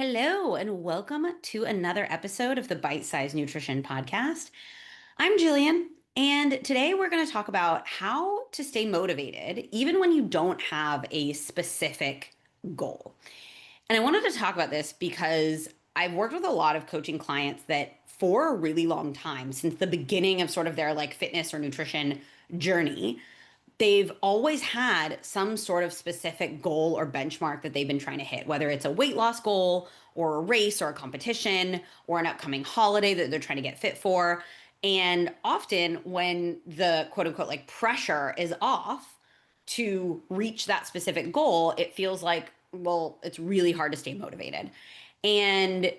Hello, and welcome to another episode of the Bite Size Nutrition Podcast. I'm Gillian, and today we're going to talk about how to stay motivated even when you don't have a specific goal. And I wanted to talk about this because I've worked with a lot of coaching clients that for a really long time, since the beginning of sort of their fitness or nutrition journey, they've always had some sort of specific goal or benchmark that they've been trying to hit, whether it's a weight loss goal or a race or a competition or an upcoming holiday that they're trying to get fit for. And often when the quote unquote pressure is off to reach that specific goal, it feels like, well, it's really hard to stay motivated. And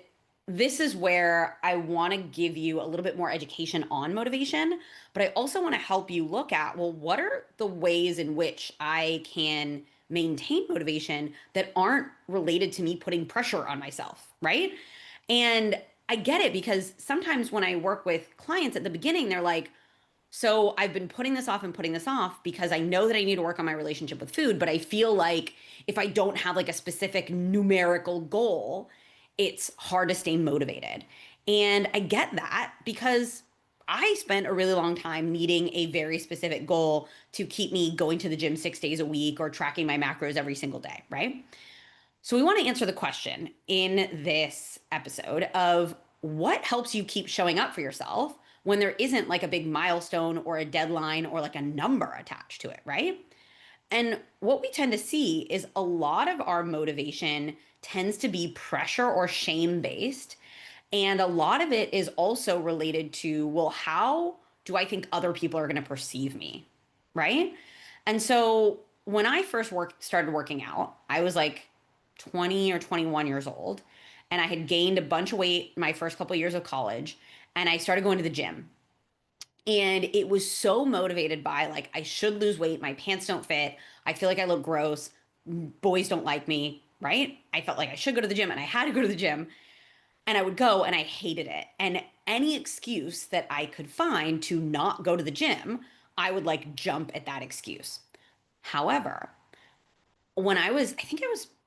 this is where I want to give you a little bit more education on motivation, but I also want to help you look at, well, what are the ways in which I can maintain motivation that aren't related to me putting pressure on myself, right? And I get it because sometimes when I work with clients at the beginning, they're like, so I've been putting this off and putting this off because I know that I need to work on my relationship with food, but I feel like if I don't have a specific numerical goal, it's hard to stay motivated. And I get that because I spent a really long time needing a very specific goal to keep me going to the gym 6 days a week or tracking my macros every single day, right? So we want to answer the question in this episode of what helps you keep showing up for yourself when there isn't a big milestone or a deadline or a number attached to it, right? And what we tend to see is a lot of our motivation tends to be pressure or shame based. And a lot of it is also related to, well, how do I think other people are going to perceive me? Right. And so when I first started working out, I was 20 or 21 years old, and I had gained a bunch of weight my first couple of years of college, and I started going to the gym. And it was so motivated by I should lose weight, my pants don't fit, I feel like I look gross, boys don't like me, right? I felt like I should go to the gym and I had to go to the gym. And I would go and I hated it. And any excuse that I could find to not go to the gym, I would jump at that excuse. However, when I think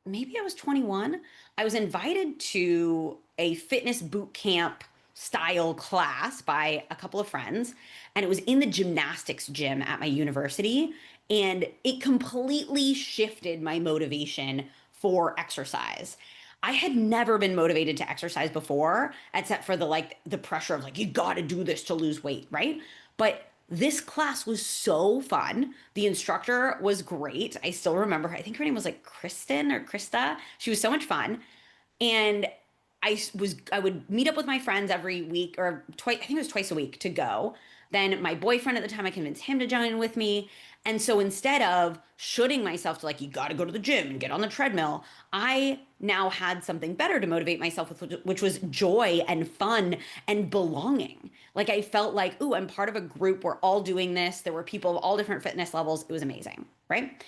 maybe I was 21, I was invited to a fitness boot camp style class by a couple of friends, and it was in the gymnastics gym at my university, and it completely shifted my motivation for exercise. I had never been motivated to exercise before, except for the pressure of you got to do this to lose weight, right? But this class was so fun. The instructor was great. I still remember her. I think her name was Kristen or Krista. She was so much fun. And I would meet up with my friends every week or twice, I think it was twice a week to go. Then my boyfriend at the time, I convinced him to join with me. And so instead of shooting myself to you got to go to the gym and get on the treadmill, I now had something better to motivate myself with, which was joy and fun and belonging. I felt like, ooh, I'm part of a group. We're all doing this. There were people of all different fitness levels. It was amazing, right?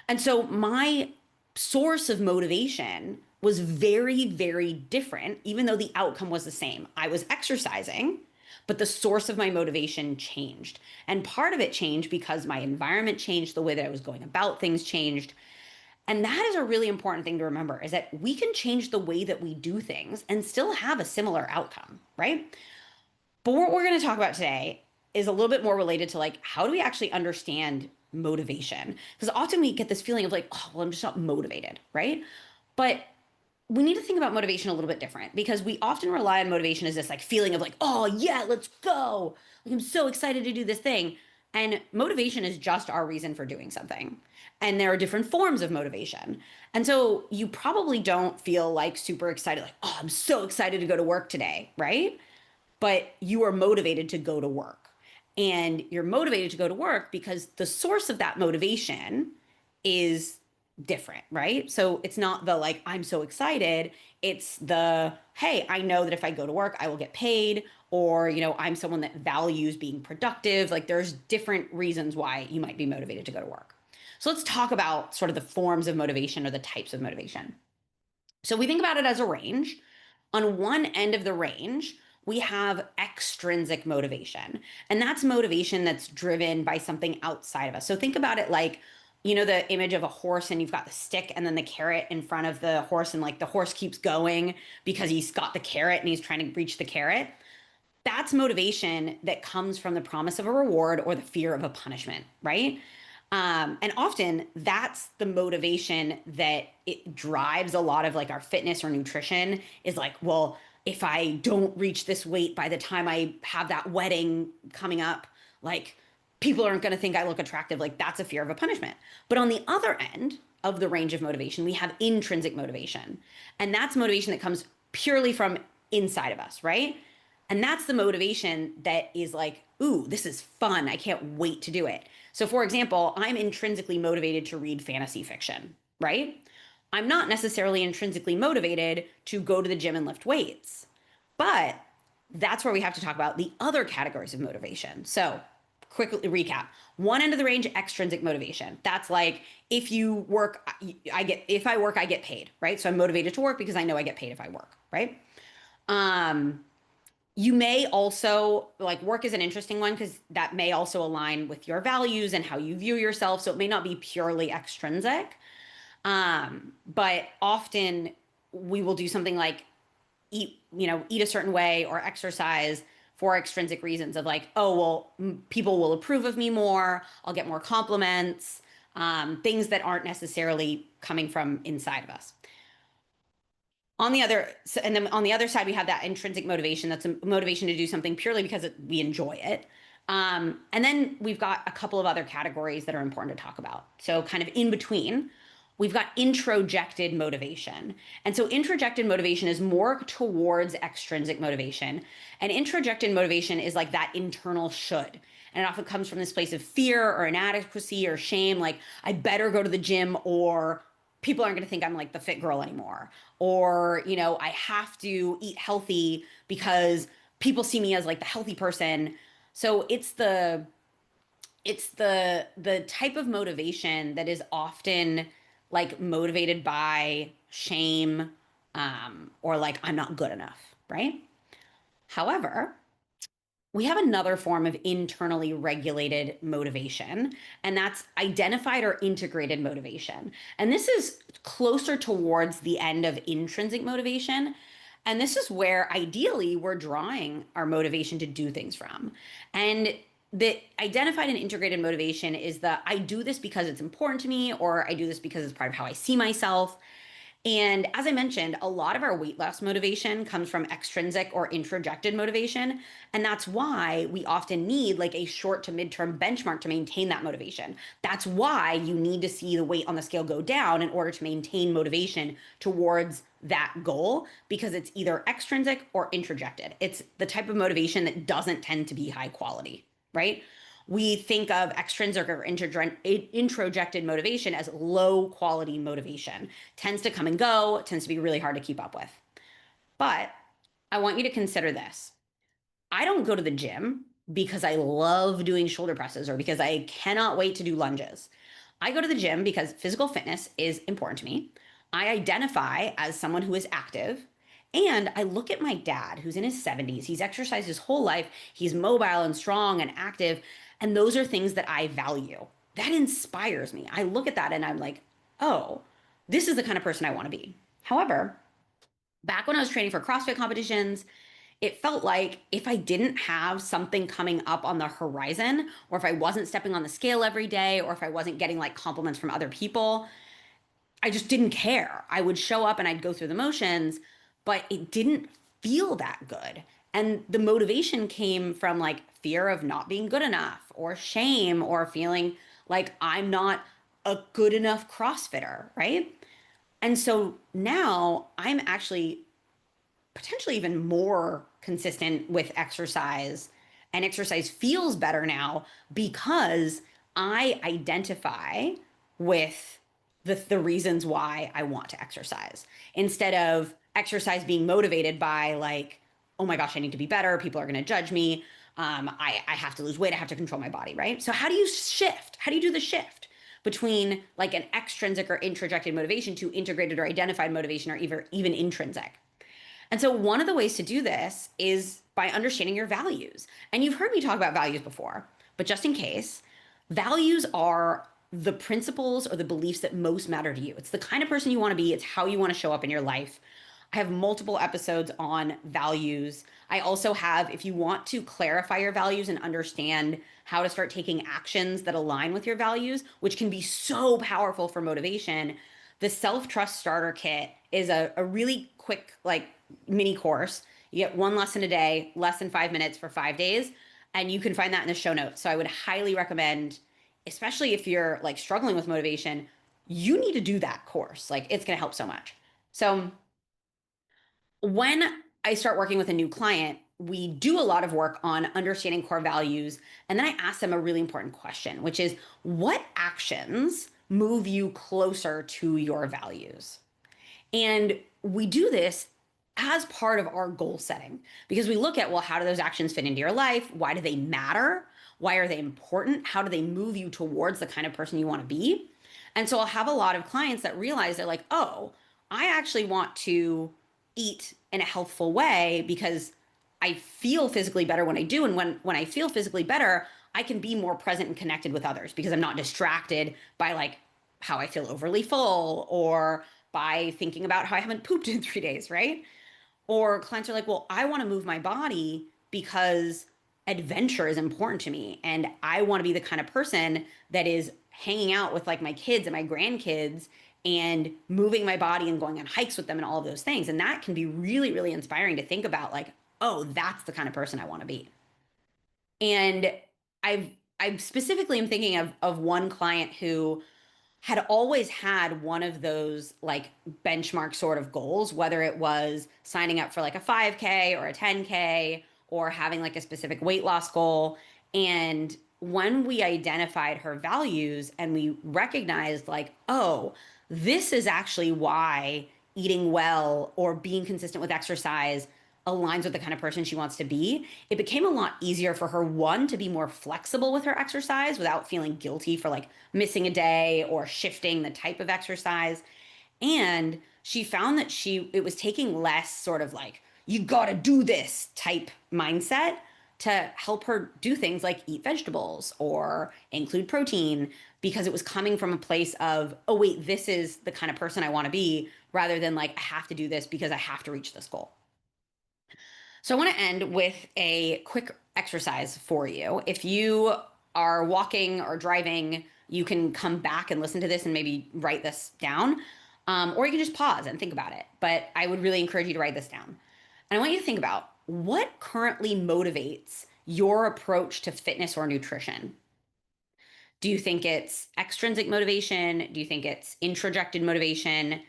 And so my source of motivation was very, very different, even though the outcome was the same. I was exercising, but the source of my motivation changed. And part of it changed because my environment changed, the way that I was going about things changed. And that is a really important thing to remember is that we can change the way that we do things and still have a similar outcome, right? But what we're going to talk about today is a little bit more related to how do we actually understand motivation? Because often we get this feeling of oh, well, I'm just not motivated, right? But we need to think about motivation a little bit different because we often rely on motivation as this feeling of oh yeah, let's go. I'm so excited to do this thing. And motivation is just our reason for doing something. And there are different forms of motivation. And so you probably don't feel super excited, oh, I'm so excited to go to work today, right? But you are motivated to go to work. And you're motivated to go to work because the source of that motivation is different, right? So it's not the I'm so excited. It's the, hey, I know that if I go to work, I will get paid, or, I'm someone that values being productive. There's different reasons why you might be motivated to go to work. So let's talk about sort of the forms of motivation or the types of motivation. So we think about it as a range. On one end of the range, we have extrinsic motivation, and that's motivation that's driven by something outside of us. So think about it you know, the image of a horse and you've got the stick and then the carrot in front of the horse and like the horse keeps going because he's got the carrot and he's trying to reach the carrot. That's motivation that comes from the promise of a reward or the fear of a punishment, right? And often that's the motivation that it drives a lot of like our fitness or nutrition is like, well, if I don't reach this weight by the time I have that wedding coming up, like people aren't going to think I look attractive. Like that's a fear of a punishment. But on the other end of the range of motivation, we have intrinsic motivation. And that's motivation that comes purely from inside of us, right? And that's the motivation that is like, ooh, this is fun. I can't wait to do it. So, for example, I'm intrinsically motivated to read fantasy fiction, right? I'm not necessarily intrinsically motivated to go to the gym and lift weights. But that's where we have to talk about the other categories of motivation. So, quickly recap. One end of the range, extrinsic motivation. That's like if you work, if I work, I get paid, right? So I'm motivated to work because I know I get paid if I work, right? Um, you may also like work is an interesting one because that may also align with your values and how you view yourself. So it may not be purely extrinsic. But often we will do something like eat a certain way or exercise for extrinsic reasons of like, oh, well, people will approve of me more. I'll get more compliments, things that aren't necessarily coming from inside of us. On the other, and then on the other side, we have that intrinsic motivation. That's a motivation to do something purely because we enjoy it. And then we've got a couple of other categories that are important to talk about. So kind of in between, we've got introjected motivation. And so introjected motivation is more towards extrinsic motivation. And introjected motivation is like that internal should. And it often comes from this place of fear or inadequacy or shame, like I better go to the gym or people aren't going to think I'm like the fit girl anymore. Or, I have to eat healthy because people see me as like the healthy person. So it's the type of motivation that is often like motivated by shame, or like I'm not good enough, right? However, we have another form of internally regulated motivation, and that's identified or integrated motivation. And this is closer towards the end of intrinsic motivation. And this is where ideally we're drawing our motivation to do things from. And the identified and integrated motivation is the I do this because it's important to me, or I do this because it's part of how I see myself. And as I mentioned, a lot of our weight loss motivation comes from extrinsic or introjected motivation. And that's why we often need like a short to midterm benchmark to maintain that motivation. That's why you need to see the weight on the scale go down in order to maintain motivation towards that goal, because it's either extrinsic or introjected. It's the type of motivation that doesn't tend to be high quality, right? We think of extrinsic or introjected motivation as low quality motivation. Tends to come and go, tends to be really hard to keep up with. But I want you to consider this. I don't go to the gym because I love doing shoulder presses or because I cannot wait to do lunges. I go to the gym because physical fitness is important to me. I identify as someone who is active. And I look at my dad, who's in his 70s. He's exercised his whole life. He's mobile and strong and active. And those are things that I value. That inspires me. I look at that and I'm like, oh, this is the kind of person I want to be. However, back when I was training for CrossFit competitions, it felt like if I didn't have something coming up on the horizon, or if I wasn't stepping on the scale every day, or if I wasn't getting like compliments from other people, I just didn't care. I would show up and I'd go through the motions, but it didn't feel that good. And the motivation came from like fear of not being good enough or shame or feeling like I'm not a good enough CrossFitter, right? And so now I'm actually potentially even more consistent with exercise, and exercise feels better now because I identify with the reasons why I want to exercise instead of exercise being motivated by like, oh my gosh, I need to be better. People are going to judge me. I have to lose weight. I have to control my body, right? So how do you shift? How do you do the shift between like an extrinsic or introjected motivation to integrated or identified motivation, or even intrinsic? And so one of the ways to do this is by understanding your values. And you've heard me talk about values before, but just in case, values are the principles or the beliefs that most matter to you. It's the kind of person you want to be, it's how you want to show up in your life. I have multiple episodes on values. I also have, if you want to clarify your values and understand how to start taking actions that align with your values, which can be so powerful for motivation, the self trust starter kit is a really quick, like, mini course. You get one lesson a day, less than 5 minutes for 5 days, and you can find that in the show notes. So I would highly recommend, especially if you're like struggling with motivation, you need to do that course. Like, it's going to help so much. So when I start working with a new client, we do a lot of work on understanding core values. And then I ask them a really important question, which is, what actions move you closer to your values? And we do this as part of our goal setting because we look at, well, how do those actions fit into your life? Why do they matter? Why are they important? How do they move you towards the kind of person you want to be? And so I'll have a lot of clients that realize they're like, oh, I actually want to eat in a healthful way because I feel physically better when I do. And when I feel physically better, I can be more present and connected with others because I'm not distracted by like how I feel overly full or by thinking about how I haven't pooped in 3 days, right? Or clients are like, well, I want to move my body because adventure is important to me. And I want to be the kind of person that is hanging out with like my kids and my grandkids and moving my body and going on hikes with them and all of those things. And that can be really, really inspiring to think about like, oh, that's the kind of person I want to be. And I've I specifically am thinking of one client who had always had one of those like benchmark sort of goals, whether it was signing up for like a 5K or a 10K or having like a specific weight loss goal. And when we identified her values and we recognized like, oh, this is actually why eating well or being consistent with exercise aligns with the kind of person she wants to be, it became a lot easier for her, one, to be more flexible with her exercise without feeling guilty for like missing a day or shifting the type of exercise. And she found that it was taking less sort of like, you gotta do this type mindset to help her do things like eat vegetables or include protein because it was coming from a place of, oh, wait, this is the kind of person I wanna be, rather than like, I have to do this because I have to reach this goal. So I want to end with a quick exercise for you. If you are walking or driving, you can come back and listen to this and maybe write this down. Or you can just pause and think about it. But I would really encourage you to write this down. And I want you to think about what currently motivates your approach to fitness or nutrition. Do you think it's extrinsic motivation? Do you think it's introjected motivation?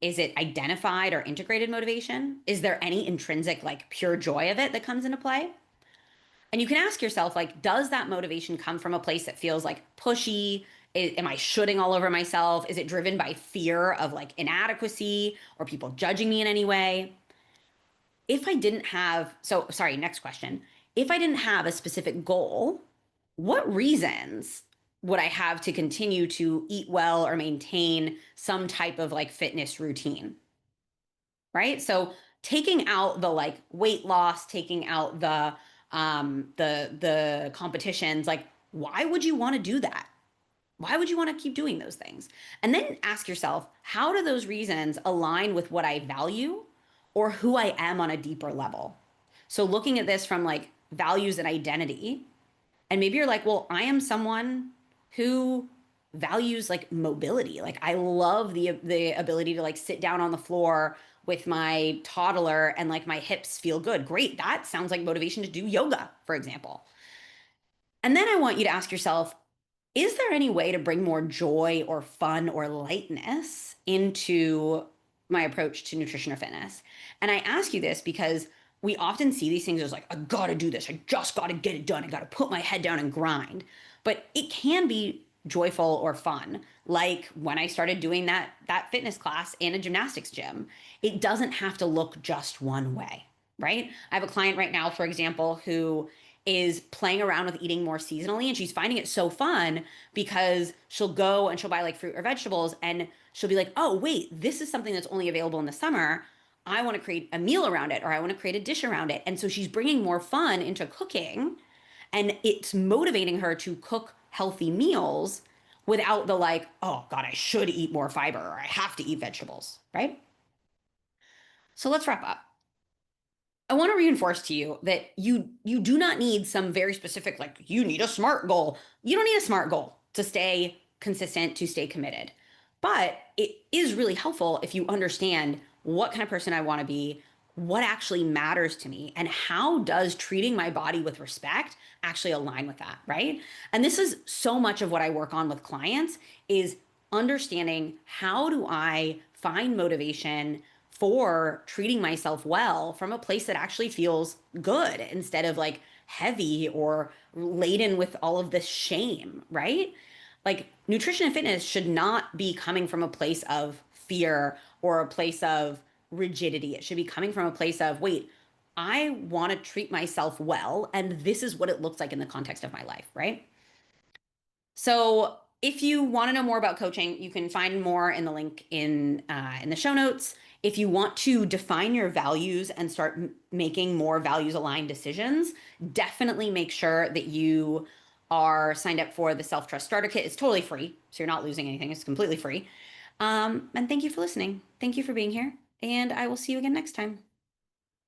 Is it identified or integrated motivation? Is there any intrinsic, like pure joy of it that comes into play? And you can ask yourself, like, does that motivation come from a place that feels like pushy? Am I shooting all over myself? Is it driven by fear of like inadequacy or people judging me in any way? If I didn't have, so sorry, next question. If I didn't have a specific goal, what reasons would I have to continue to eat well or maintain some type of like fitness routine? Right? So taking out the like weight loss, taking out the competitions, like why would you want to do that? Why would you want to keep doing those things? And then ask yourself, how do those reasons align with what I value or who I am on a deeper level? So looking at this from like values and identity, and maybe you're like, well, I am someone who values like mobility. Like I love the ability to like sit down on the floor with my toddler and like my hips feel good. Great. That sounds like motivation to do yoga, for example. And then I want you to ask yourself, is there any way to bring more joy or fun or lightness into my approach to nutrition or fitness? And I ask you this because we often see these things as like, I gotta do this. I just gotta get it done. I gotta put my head down and grind. But it can be joyful or fun. Like when I started doing that fitness class in a gymnastics gym, it doesn't have to look just one way, right? I have a client right now, for example, who is playing around with eating more seasonally and she's finding it so fun because she'll go and she'll buy like fruit or vegetables and she'll be like, oh wait, this is something that's only available in the summer. I want to create a meal around it or I want to create a dish around it. And so she's bringing more fun into cooking and it's motivating her to cook healthy meals without the like, oh God, I should eat more fiber or I have to eat vegetables, right? So let's wrap up. I want to reinforce to you that you do not need some very specific, like you need a SMART goal. You don't need a SMART goal to stay consistent, to stay committed. But it is really helpful if you understand what kind of person I want to be, what actually matters to me, and how does treating my body with respect actually align with that, right? And this is so much of what I work on with clients is understanding how do I find motivation for treating myself well from a place that actually feels good instead of like heavy or laden with all of this shame, right? Like nutrition and fitness should not be coming from a place of fear or a place of rigidity. It should be coming from a place of, wait, I want to treat myself well, and this is what it looks like in the context of my life, right? So if you want to know more about coaching, you can find more in the link in the show notes. If you want to define your values and start making more values aligned decisions, definitely make sure that you are signed up for the Self Trust Starter Kit. It's totally free, so you're not losing anything. It's completely free. And thank you for listening. Thank you for being here, and I will see you again next time.